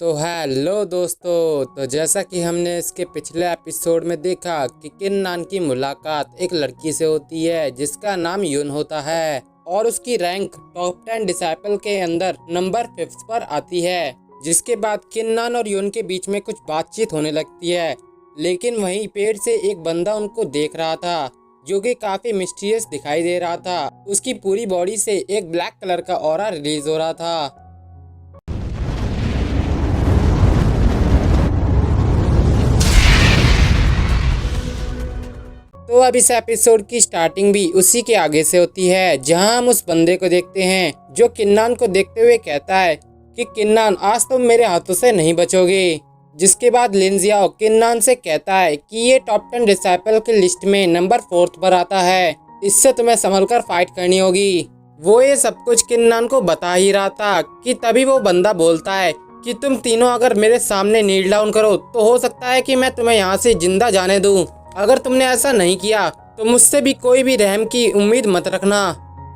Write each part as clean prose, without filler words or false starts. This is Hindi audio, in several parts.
तो हेलो दोस्तों, तो जैसा कि हमने इसके पिछले एपिसोड में देखा कि किन्नान की मुलाकात एक लड़की से होती है जिसका नाम यून होता है और उसकी रैंक टॉप 10 डिसाइपल के अंदर नंबर 5 पर आती है। जिसके बाद किन्नान और यून के बीच में कुछ बातचीत होने लगती है, लेकिन वहीं पेड़ से एक बंदा उनको देख रहा था जो कि काफी मिस्टीरियस दिखाई दे रहा था। उसकी पूरी बॉडी से एक ब्लैक कलर का ऑरा रिलीज हो रहा था। तो अब इस एपिसोड की स्टार्टिंग भी उसी के आगे से होती है, जहां हम उस बंदे को देखते हैं जो किन्नान को देखते हुए कहता है कि किन्नान, आज तुम मेरे हाथों से नहीं बचोगे। जिसके बाद लिन जियाओ किन्नान से कहता है कि ये टॉप 10 डिसाइपल की लिस्ट में नंबर 4 पर आता है, इससे तुम्हें संभल कर फाइट करनी होगी। वो ये सब कुछ किन्नान को बता ही रहा था कि तभी वो बंदा बोलता है कि तुम तीनों अगर मेरे सामने नील डाउन करो तो हो सकता है कि मैं तुम्हें यहाँ से जिंदा जाने दूं। अगर तुमने ऐसा नहीं किया तो मुझसे भी कोई भी रहम की उम्मीद मत रखना।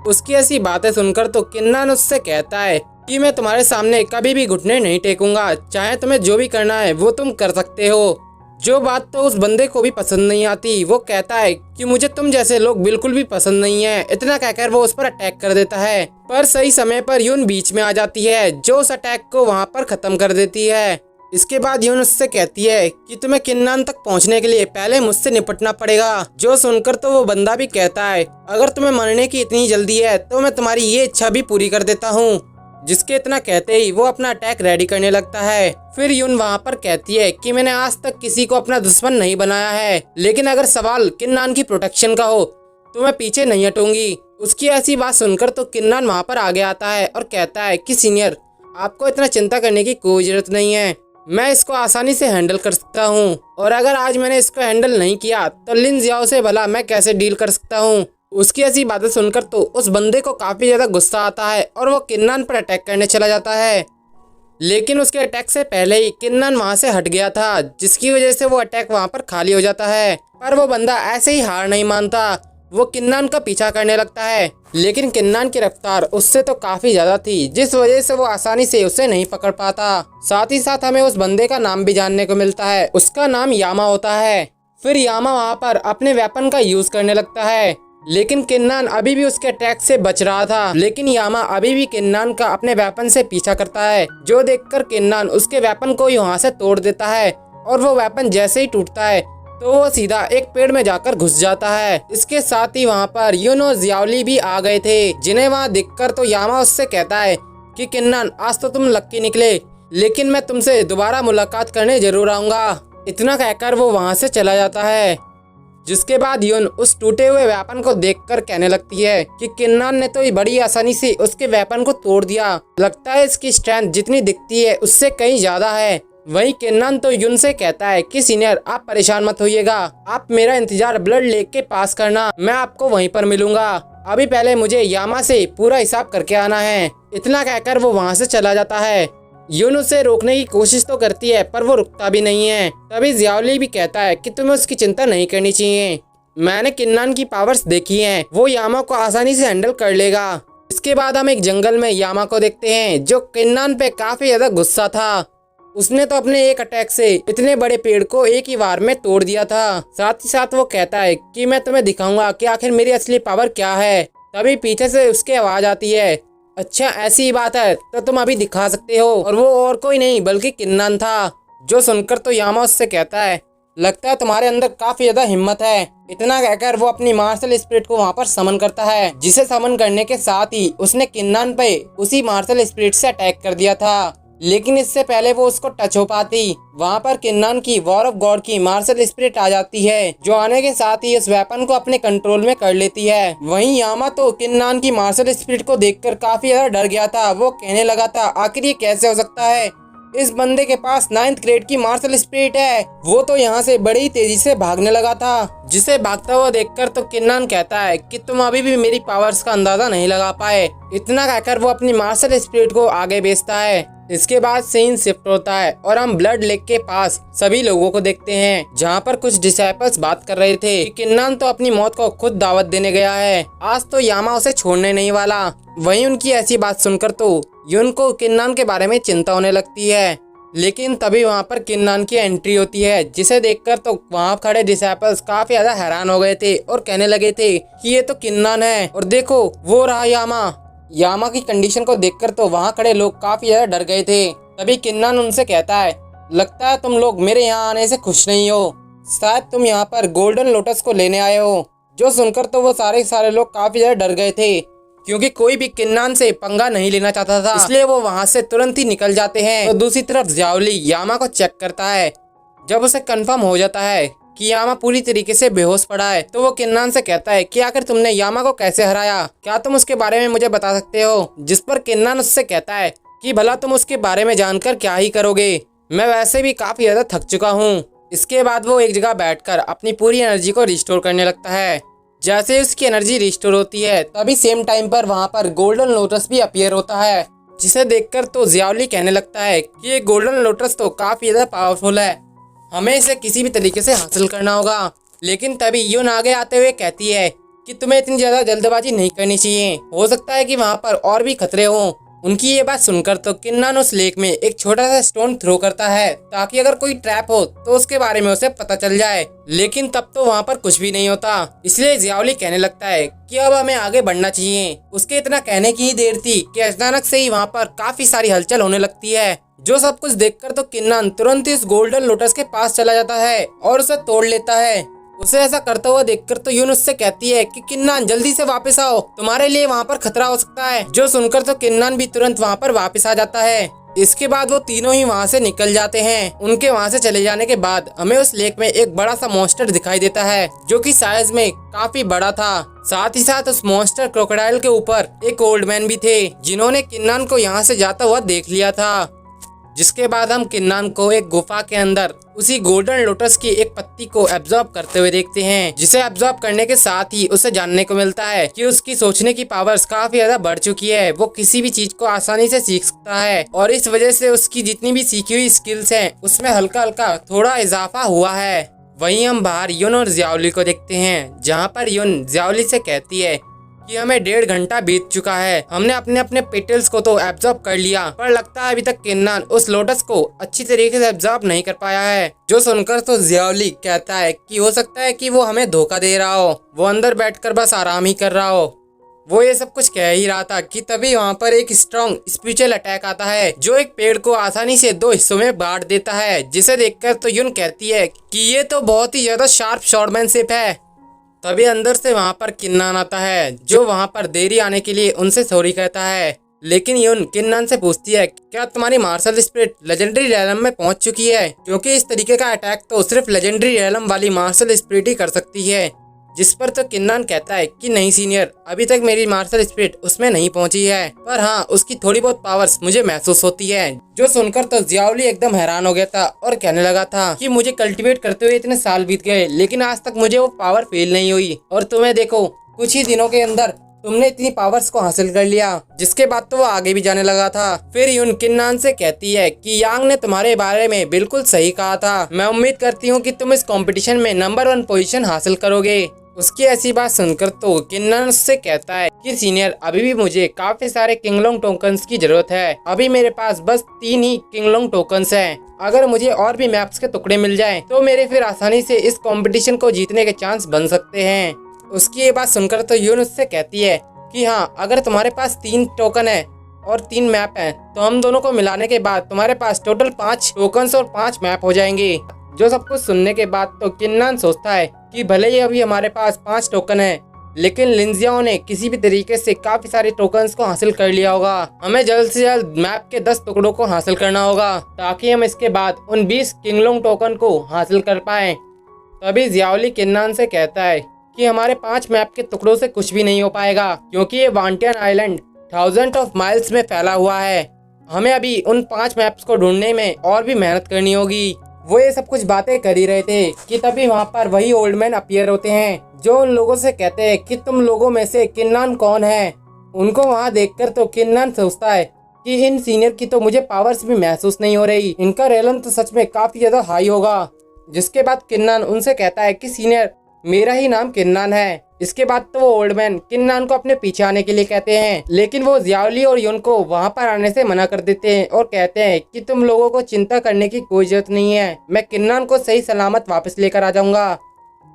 उसकी ऐसी बातें सुनकर तो किन्नान उससे कहता है कि मैं तुम्हारे सामने कभी भी घुटने नहीं टेकूंगा, चाहे तुम्हें जो भी करना है वो तुम कर सकते हो। जो बात तो उस बंदे को भी पसंद नहीं आती। वो कहता है कि मुझे तुम जैसे लोग बिल्कुल भी पसंद नहीं है। इतना कहकर वो उस पर अटैक कर देता है, पर सही समय पर यून बीच में आ जाती है जो उस अटैक को वहाँ पर खत्म कर देती है। इसके बाद यून उससे कहती है कि तुम्हें किन्नान तक पहुंचने के लिए पहले मुझसे निपटना पड़ेगा। जो सुनकर तो वो बंदा भी कहता है अगर तुम्हें मरने की इतनी जल्दी है तो मैं तुम्हारी ये इच्छा भी पूरी कर देता हूँ। जिसके इतना कहते ही वो अपना अटैक रेडी करने लगता है। फिर यून वहाँ पर कहती है कि मैंने आज तक किसी को अपना दुश्मन नहीं बनाया है, लेकिन अगर सवाल किन्नान की प्रोटेक्शन का हो तो मैं पीछे नहीं हटूंगी। उसकी ऐसी बात सुनकर तो किन्नान वहाँ पर आगे आता है और कहता है कि सीनियर, आपको इतना चिंता करने की कोई जरूरत नहीं है, मैं इसको आसानी से हैंडल कर सकता हूँ। और अगर आज मैंने इसको हैंडल नहीं किया तो लिन जियाओ से भला मैं कैसे डील कर सकता हूँ। उसकी ऐसी बातें सुनकर तो उस बंदे को काफी ज्यादा गुस्सा आता है और वो किन्नान पर अटैक करने चला जाता है। लेकिन उसके अटैक से पहले ही किन्नान वहाँ से हट गया था, जिसकी वजह से वो अटैक वहाँ पर खाली हो जाता है। पर वो बंदा ऐसे ही हार नहीं मानता, वो किन्नान का पीछा करने लगता है। लेकिन किन्नान की रफ्तार उससे तो काफी ज्यादा थी, जिस वजह से वो आसानी से उसे नहीं पकड़ पाता। साथ ही साथ हमें उस बंदे का नाम भी जानने को मिलता है, उसका नाम यामा होता है। फिर यामा वहाँ पर अपने वेपन का यूज करने लगता है, लेकिन किन्नान अभी भी उसके अटैक से बच रहा था। लेकिन यामा अभी भी किन्नान का अपने वेपन से पीछा करता है, जो देखकर किन्नान उसके वेपन को ही वहाँ से तोड़ देता है। और वो वेपन जैसे ही टूटता है तो वो सीधा एक पेड़ में जाकर घुस जाता है। इसके साथ ही वहाँ पर यून और जियाओली भी आ गए थे, जिन्हें वहाँ दिखकर तो यामा उससे कहता है कि किन्नान, आज तो तुम लक्की निकले, लेकिन मैं तुमसे दोबारा मुलाकात करने जरूर आऊंगा। इतना कहकर वो वहाँ से चला जाता है। जिसके बाद यून उस टूटे हुए वेपन को देखकर कहने लगती है कि किन्नान ने तो बड़ी आसानी से उसके वेपन को तोड़ दिया, लगता है इसकी स्ट्रेंथ जितनी दिखती है उससे कहीं ज्यादा है। वहीं किन्नान तो यून से कहता है कि सीनियर, आप परेशान मत होइएगा, आप मेरा इंतजार ब्लड लेक के पास करना, मैं आपको वहीं पर मिलूंगा। अभी पहले मुझे यामा से पूरा हिसाब करके आना है। इतना कहकर वो वहाँ से चला जाता है। यून उसे रोकने की कोशिश तो करती है पर वो रुकता भी नहीं है। तभी जियाओली भी कहता है कि तुम्हें उसकी चिंता नहीं करनी चाहिए, मैंने किन्नान की पावर्स देखी हैं, वो यामा को आसानी से हैंडल कर लेगा। इसके बाद हम एक जंगल में यामा को देखते हैं जो किन्नान पे काफी ज्यादा गुस्सा था। उसने तो अपने एक अटैक से इतने बड़े पेड़ को एक ही बार में तोड़ दिया था। साथ ही साथ वो कहता है कि मैं तुम्हें दिखाऊंगा कि आखिर मेरी असली पावर क्या है। तभी पीछे से उसकी आवाज आती है, अच्छा ऐसी ही बात है तो तुम अभी दिखा सकते हो। और वो और कोई नहीं बल्कि किन्नान था। जो सुनकर तो यामा उससे कहता है, लगता है तुम्हारे अंदर काफी ज्यादा हिम्मत है। इतना कहकर वो अपनी मार्शल स्पिरिट को वहाँ पर समन करता है, जिसे समन करने के साथ ही उसने किन्नान पे उसी मार्शल स्पिरिट से अटैक कर दिया था। लेकिन इससे पहले वो उसको टच हो पाती, वहाँ पर किन्नान की वॉर ऑफ गॉड की मार्शल स्पिरिट आ जाती है, जो आने के साथ ही उस वेपन को अपने कंट्रोल में कर लेती है। वहीं यामा तो किन्नान की मार्शल स्पिरिट को देखकर काफी ज्यादा डर गया था। वो कहने लगा था, आखिर ये कैसे हो सकता है, इस बंदे के पास 9th ग्रेड की मार्शल स्पिरिट है। वो तो यहाँ से बड़ी तेजी से भागने लगा था, जिसे भागता हुआ देखकर तो किन्नान कहता है कि तुम अभी भी मेरी पावर्स का अंदाजा नहीं लगा पाए। इतना कहकर वो अपनी मार्शल स्पिरिट को आगे भेजता है। इसके बाद सीन शिफ्ट होता है और हम ब्लड लेक के पास सभी लोगों को देखते हैं, जहाँ पर कुछ डिसाइपल्स बात कर रहे थे कि किन्नान तो अपनी मौत को खुद दावत देने गया है, आज तो यामा उसे छोड़ने नहीं वाला। वहीं उनकी ऐसी बात सुनकर तो यून को किन्नान के बारे में चिंता होने लगती है। लेकिन तभी वहाँ पर किन्नान की एंट्री होती है, जिसे देखकर तो वहाँ खड़े डिसाइपल्स काफी ज्यादा हैरान हो गए थे और कहने लगे थे कि ये तो किन्नान है, और देखो वो रहा यामा की कंडीशन को देखकर तो वहाँ खड़े लोग काफी ज्यादा डर गए थे। तभी किन्नान उनसे कहता है, लगता है तुम लोग मेरे यहाँ आने से खुश नहीं हो, शायद तुम यहाँ पर गोल्डन लोटस को लेने आए हो। जो सुनकर तो वो सारे लोग काफी ज्यादा डर गए थे, क्योंकि कोई भी किन्नान से पंगा नहीं लेना चाहता था, इसलिए वो वहाँ से तुरंत ही निकल जाते हैं। तो दूसरी तरफ ज़ियाओली यामा को चेक करता है। जब उसे कंफर्म हो जाता है कि यामा पूरी तरीके से बेहोश पड़ा है, तो वो किन्नान से कहता है कि आखिर तुमने यामा को कैसे हराया, क्या तुम उसके बारे में मुझे बता सकते हो। जिस पर किन्नान उससे कहता है कि भला तुम उसके बारे में जानकर क्या ही करोगे, मैं वैसे भी काफी ज्यादा थक चुका हूँ। इसके बाद वो एक जगह बैठकर अपनी पूरी एनर्जी को रिस्टोर करने लगता है। जैसे उसकी एनर्जी रिस्टोर होती है, तभी सेम टाइम पर वहाँ पर गोल्डन लोटस भी अपीयर होता है, जिसे देखकर तो ज़ियाओली कहने लगता है कि ये गोल्डन लोटस तो काफी ज्यादा पावरफुल है, हमें इसे किसी भी तरीके से हासिल करना होगा। लेकिन तभी यून आगे आते हुए कहती है कि तुम्हें इतनी ज्यादा जल्दबाजी नहीं करनी चाहिए, हो सकता है कि वहाँ पर और भी खतरे हों। उनकी ये बात सुनकर तो किन्नान उस लेक में एक छोटा सा स्टोन थ्रो करता है, ताकि अगर कोई ट्रैप हो तो उसके बारे में उसे पता चल जाए। लेकिन तब तो वहाँ पर कुछ भी नहीं होता, इसलिए ज़ियाओली कहने लगता है कि अब हमें आगे बढ़ना चाहिए। उसके इतना कहने की ही देर थी कि अचानक से ही वहाँ पर काफी सारी हलचल होने लगती है। जो सब कुछ देखकर तो किन्नान तुरंत ही इस गोल्डन लोटस के पास चला जाता है और उसे तोड़ लेता है। उसे ऐसा करता हुआ देखकर तो यून उससे कहती है कि किन्नान जल्दी से वापस आओ, तुम्हारे लिए वहाँ पर खतरा हो सकता है। जो सुनकर तो किन्नान भी तुरंत वहाँ पर वापस आ जाता है। इसके बाद वो तीनों ही वहाँ से निकल जाते हैं। उनके वहाँ से चले जाने के बाद हमें उस लेक में एक बड़ा सा मॉन्स्टर दिखाई देता है, जो कि साइज में काफी बड़ा था। साथ ही साथ उस मॉन्स्टर क्रोकोडाइल के ऊपर एक ओल्ड मैन भी थे, जिन्होंने किन्नान को यहाँ से जाता हुआ देख लिया था। जिसके बाद हम किन्नान को एक गुफा के अंदर उसी गोल्डन लोटस की एक पत्ती को एब्जॉर्ब करते हुए देखते हैं, जिसे एब्जॉर्ब करने के साथ ही उसे जानने को मिलता है कि उसकी सोचने की पावर्स काफी ज्यादा बढ़ चुकी है। वो किसी भी चीज को आसानी से सीख सकता है और इस वजह से उसकी जितनी भी सीखी हुई स्किल्स हैं उसमें हल्का हल्का थोड़ा इजाफा हुआ है। वहीं हम बाहर यून और ज़ियाओली को देखते हैं, जहाँ पर यून ज़ियाओली से कहती है कि हमें 1.5 घंटा बीत चुका है, हमने अपने अपने पेटल्स को तो एब्जॉर्ब कर लिया, पर लगता है अभी तक किन्नान उस लोटस को अच्छी तरीके से एब्जॉर्ब नहीं कर पाया है। जो सुनकर तो ज़ियाओली कहता है कि हो सकता है कि वो हमें धोखा दे रहा हो, वो अंदर बैठकर बस आराम ही कर रहा हो। वो ये सब कुछ कह ही रहा था कि तभी वहाँ पर एक स्ट्रॉन्ग स्पिरिचुअल अटैक आता है, जो एक पेड़ को आसानी से 2 हिस्सों में बांट देता है। जिसे देखकर तो यून कहती है कि ये तो बहुत ही ज्यादा शार्प शॉर्टमैनशिप है। तभी अंदर से वहाँ पर किन्नान आता है, जो वहाँ पर देरी आने के लिए उनसे सॉरी कहता है। लेकिन यून किन्नान से पूछती है, क्या तुम्हारी मार्शल स्पिरिट लेजेंडरी रैलम में पहुँच चुकी है, क्योंकि इस तरीके का अटैक तो सिर्फ लेजेंडरी रैलम वाली मार्शल स्पिरिट ही कर सकती है। जिस पर तो किन्नान कहता है कि नहीं सीनियर, अभी तक मेरी मार्शल स्पिरिट उसमें नहीं पहुंची है, पर हाँ उसकी थोड़ी बहुत पावर्स मुझे महसूस होती है। जो सुनकर तो ज़ियाओली एकदम हैरान हो गया था और कहने लगा था कि मुझे कल्टीवेट करते हुए इतने साल बीत गए, लेकिन आज तक मुझे वो पावर फील नहीं हुई, और तुम्हें देखो कुछ ही दिनों के अंदर तुमने इतनी पावर्स को हासिल कर लिया। जिसके बाद तो वो आगे भी जाने लगा था। फिर यून किन्नान से कहती है कि यांग ने तुम्हारे बारे में बिल्कुल सही कहा था, मैं उम्मीद करती हूँ कि तुम इस कंपटीशन में नंबर 1 पोजीशन हासिल करोगे। उसकी ऐसी बात सुनकर तो किन्नान उससे कहता है कि सीनियर, अभी भी मुझे काफी सारे किंगलोंग टोकन्स की जरूरत है, अभी मेरे पास बस 3 ही किंगलोंग टोकन्स हैं। अगर मुझे और भी मैप्स के टुकड़े मिल जाएं, तो मेरे फिर आसानी से इस कंपटीशन को जीतने के चांस बन सकते हैं। उसकी ये बात सुनकर तो यून उससे कहती है कि हाँ, अगर तुम्हारे पास 3 टोकन है और 3 मैप हैं, तो हम दोनों को मिलाने के बाद तुम्हारे पास टोटल 5 टोकन्स और 5 मैप हो जाएंगे। जो सब कुछ सुनने के बाद तो किन्नान सोचता है कि भले ही अभी हमारे पास 5 टोकन है, लेकिन लिंजियाओ ने किसी भी तरीके से काफी सारे टोकन्स को हासिल कर लिया होगा। हमें जल्द से जल्द मैप के 10 टुकड़ों को हासिल करना होगा, ताकि हम इसके बाद उन 20 किंगलोंग टोकन को हासिल कर पाएं। तभी ज़ियाओली किन्नान से कहता है कि हमारे 5 मैप के टुकड़ों से कुछ भी नहीं हो पाएगा, क्योंकि ये वांटियन आइलैंड थाउजेंड ऑफ माइल्स में फैला हुआ है। हमें अभी उन 5 मैप्स को ढूंढने में और भी मेहनत करनी होगी। वो ये सब कुछ बातें कर ही रहे थे कि तभी वहाँ पर वही ओल्ड मैन अपीयर होते हैं, जो उन लोगों से कहते हैं कि तुम लोगों में से किन्नान कौन है। उनको वहाँ देखकर तो किन्नान सोचता है कि इन सीनियर की तो मुझे पावर्स भी महसूस नहीं हो रही, इनका रेलम तो सच में काफी ज्यादा हाई होगा। जिसके बाद किन्नान उनसे कहता है कि सीनियर, मेरा ही नाम किन्नान है, इसके बाद तो वो ओल्ड मैन किन्नान को अपने पीछे आने के लिए कहते हैं, लेकिन वो जियाओली और युन को वहाँ पर आने से मना कर देते हैं और कहते हैं कि तुम लोगों को चिंता करने की कोई जरूरत नहीं है, मैं किन्नान को सही सलामत वापस लेकर आ जाऊंगा।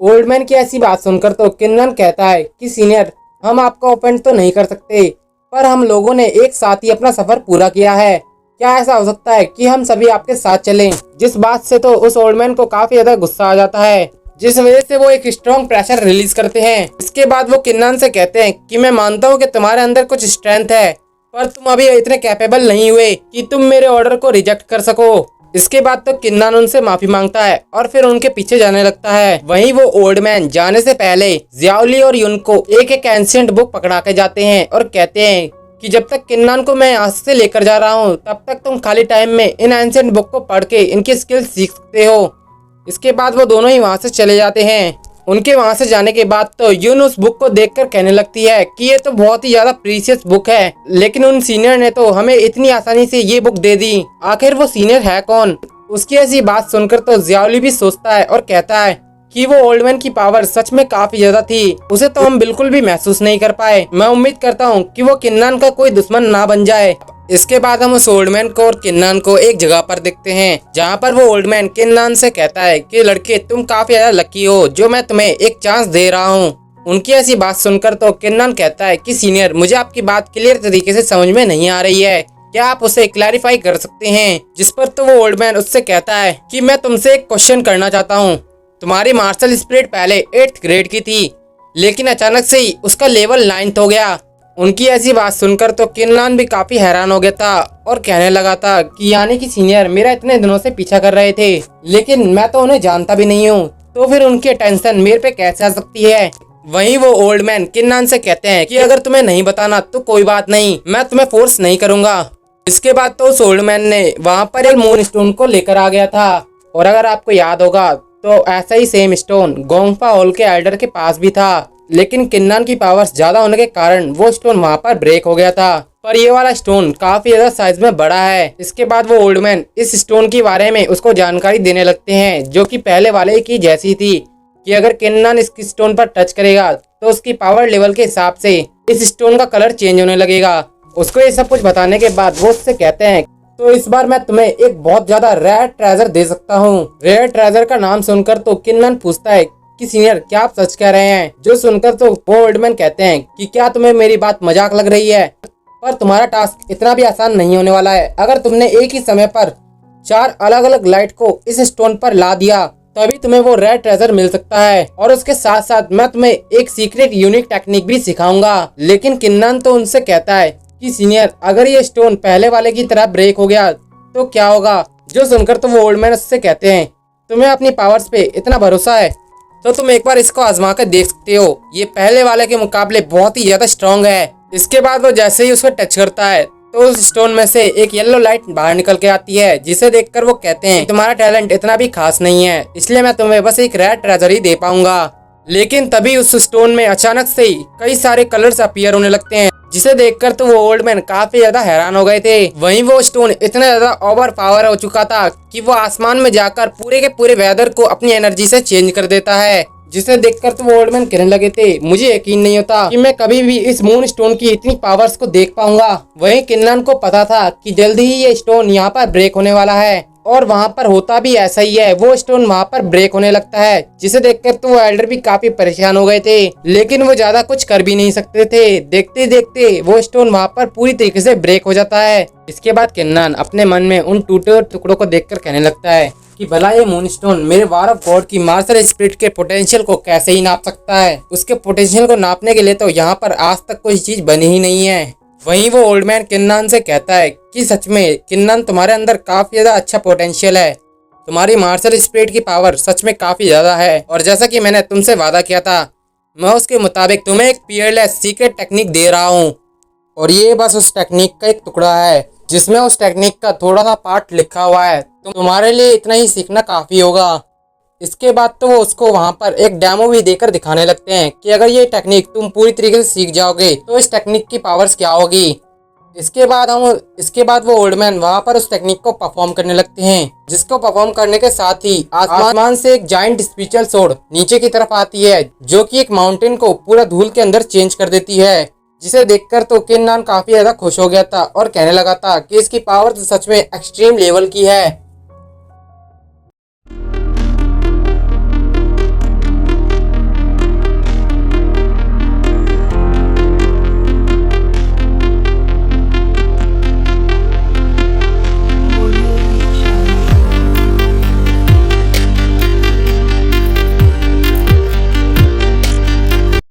ओल्ड मैन की ऐसी बात सुनकर तो किन्नान कहता है कि सीनियर, हम आपका ओफेंड तो नहीं कर सकते, पर हम लोगों ने एक साथ ही अपना सफर पूरा किया है, क्या ऐसा हो सकता है कि हम सभी आपके साथ चलें? जिस बात से तो उस ओल्ड मैन को काफी ज्यादा गुस्सा आ जाता है, जिस वजह से वो एक स्ट्रॉन्ग प्रेशर रिलीज करते हैं। इसके बाद वो किन्नान से कहते हैं कि मैं मानता हूँ कि तुम्हारे अंदर कुछ स्ट्रेंथ है, पर तुम अभी इतने कैपेबल नहीं हुए कि तुम मेरे ऑर्डर को रिजेक्ट कर सको। इसके बाद तो किन्नान उनसे माफी मांगता है और फिर उनके पीछे जाने लगता है। वहीं वो ओल्ड मैन जाने से पहले जियाओली और युन को एक एक एंशिएंट बुक पकड़ा के जाते हैं और कहते हैं कि जब तक किन्नान को मैं यहाँ से लेकर जा रहा हूँ तब तक तुम खाली टाइम में इन एंशिएंट बुक को पढ़ के इनकी स्किल्स सीख सकते हो। इसके बाद वो दोनों ही वहाँ से चले जाते हैं। उनके वहाँ से जाने के बाद तो युन उस बुक को देखकर कहने लगती है कि ये तो बहुत ही ज्यादा प्रीशियस बुक है, लेकिन उन सीनियर ने तो हमें इतनी आसानी से ये बुक दे दी, आखिर वो सीनियर है कौन? उसकी ऐसी बात सुनकर तो जियाओली भी सोचता है और कहता है कि वो ओल्ड मैन की पावर सच में काफी ज्यादा थी, उसे तो हम बिल्कुल भी महसूस नहीं कर पाए। मैं उम्मीद करता हूँ कि वो किन्नान का कोई दुश्मन ना बन जाए। इसके बाद हम उस ओल्ड मैन को और किन्नान को एक जगह पर देखते हैं, जहाँ पर वो ओल्ड मैन किन्नान से कहता है कि लड़के तुम काफी ज्यादा लकी हो जो मैं तुम्हें एक चांस दे रहा हूँ। उनकी ऐसी बात सुनकर तो किन्नान कहता है कि सीनियर, मुझे आपकी बात क्लियर तरीके से समझ में नहीं आ रही है, क्या आप उसे क्लैरिफाई कर सकते हैं? जिस पर तो वो ओल्ड मैन उससे कहता है कि मैं तुमसे एक क्वेश्चन करना चाहता हूँ। तुम्हारी मार्शल स्पिरिट पहले 8th ग्रेड की थी, लेकिन अचानक से ही उसका लेवल 9th हो गया। उनकी ऐसी बात सुनकर तो किन्नान भी काफी हैरान हो गया था और कहने लगा था कि यानी कि सीनियर मेरा इतने दिनों से पीछा कर रहे थे, लेकिन मैं तो उन्हें जानता भी नहीं हूँ, तो फिर उनकी अटेंशन मेरे पे कैसे आ सकती है? वहीं वो ओल्ड मैन किन्नान से कहते हैं कि अगर तुम्हें नहीं बताना तो कोई बात नहीं, मैं तुम्हें फोर्स नहीं करूंगा। इसके बाद तो उस ओल्ड मैन ने वहाँ पर एक मून स्टोन को लेकर आ गया था, और अगर आपको याद होगा तो ऐसा ही सेम स्टोन गोंगफा हॉल के एल्डर के पास भी था, लेकिन किन्नान की पावर्स ज्यादा होने के कारण वो स्टोन वहाँ पर ब्रेक हो गया था, पर ये वाला स्टोन काफी ज्यादा साइज में बड़ा है। इसके बाद वो ओल्ड मैन इस स्टोन के बारे में उसको जानकारी देने लगते हैं, जो कि पहले वाले की जैसी थी कि अगर किन्नान इस स्टोन पर टच करेगा तो उसकी पावर लेवल के हिसाब से इस स्टोन का कलर चेंज होने लगेगा। उसको ये सब कुछ बताने के बाद वो उससे कहते हैं तो इस बार मैं तुम्हें एक बहुत ज्यादा रेयर ट्रेजर दे सकता हूँ। रेयर ट्रेजर का नाम सुनकर तो किन्नान पूछता है कि सीनियर क्या आप सच कह रहे हैं? जो सुनकर तो वो ओल्ड मैन कहते हैं कि क्या तुम्हें मेरी बात मजाक लग रही है? पर तुम्हारा टास्क इतना भी आसान नहीं होने वाला है। अगर तुमने एक ही समय पर 4 अलग अलग लाइट को इस स्टोन पर ला दिया तभी तुम्हें वो रेयर ट्रेजर मिल सकता है, और उसके साथ साथ मैं तुम्हें एक सीक्रेट यूनिक टेक्निक भी सिखाऊंगा। लेकिन किन्नान तो उनसे कहता है कि सीनियर अगर ये स्टोन पहले वाले की तरह ब्रेक हो गया तो क्या होगा? जो सुनकर तो वो ओल्ड मैन उससे कहते हैं तुम्हें अपनी पावर्स पे इतना भरोसा है तो तुम एक बार इसको आजमा कर देख सकते हो, ये पहले वाले के मुकाबले बहुत ही ज्यादा स्ट्रॉन्ग है। इसके बाद वो जैसे ही उसको टच करता है तो उस स्टोन में से एक येलो लाइट बाहर निकल के आती है, जिसे देखकर वो कहते हैं तुम्हारा टैलेंट इतना भी खास नहीं है, इसलिए मैं तुम्हें बस एक रेयर ट्रेजर ही दे पाऊंगा। लेकिन तभी उस स्टोन में अचानक से ही कई सारे कलर्स अपीयर होने लगते हैं, जिसे देखकर तो वो ओल्ड मैन काफी ज्यादा हैरान हो गए थे। वहीं वो स्टोन इतना ज्यादा ओवर पावर हो चुका था कि वो आसमान में जाकर पूरे के पूरे वेदर को अपनी एनर्जी से चेंज कर देता है, जिसे देखकर तो वो ओल्ड मैन कहने लगे थे मुझे यकीन नहीं होता कि मैं कभी भी इस मून स्टोन की इतनी पावर्स को देख पाऊंगा। वहीं किन्नान को पता था कि जल्दी ही ये स्टोन यहाँ पर ब्रेक होने वाला है, और वहाँ पर होता भी ऐसा ही है, वो स्टोन वहाँ पर ब्रेक होने लगता है, जिसे देखकर तो वो एल्डर भी काफी परेशान हो गए थे, लेकिन वो ज्यादा कुछ कर भी नहीं सकते थे। देखते देखते वो स्टोन वहाँ पर पूरी तरीके से ब्रेक हो जाता है। इसके बाद किन्नान अपने मन में उन टूटे हुए टुकड़ों को देखकर कहने लगता है कि भला ये मून स्टोन मेरे वार ऑफ गॉड की मार्शल स्पिरिट के पोटेंशियल को कैसे ही नाप सकता है? उसके पोटेंशियल को नापने के लिए तो यहाँ पर आज तक कोई चीज बनी ही नहीं है। वहीं वो ओल्ड मैन किन्नान से कहता है कि सच में किन्नान तुम्हारे अंदर काफी ज्यादा अच्छा पोटेंशियल है, तुम्हारी मार्शल स्पिरिट की पावर सच में काफी ज्यादा है, और जैसा कि मैंने तुमसे वादा किया था मैं उसके मुताबिक तुम्हें एक पीयरलेस सीक्रेट टेक्निक दे रहा हूँ, और ये बस उस टेक्निक का एक टुकड़ा है जिसमें उस टेक्निक का थोड़ा सा पार्ट लिखा हुआ है, तुम्हारे लिए इतना ही सीखना काफी होगा। इसके बाद तो वो उसको वहाँ पर एक डेमो भी देकर दिखाने लगते हैं कि अगर ये टेक्निक तुम पूरी तरीके से सीख जाओगे तो इस टेक्निक की पावर्स क्या होगी। इसके बाद वो ओल्ड मैन वहाँ पर उस टेक्निक को परफॉर्म करने लगते हैं, जिसको परफॉर्म करने के साथ ही आसमान से एक जाइंट स्पिरिचुअल सोर्ड नीचे की तरफ आती है, जो कि एक माउंटेन को पूरा धूल के अंदर चेंज कर देती है। जिसे देखकर तो किन्नान काफी ज्यादा खुश हो गया था और कहने लगा था कि इसकी पावर तो सच में एक्सट्रीम लेवल की है।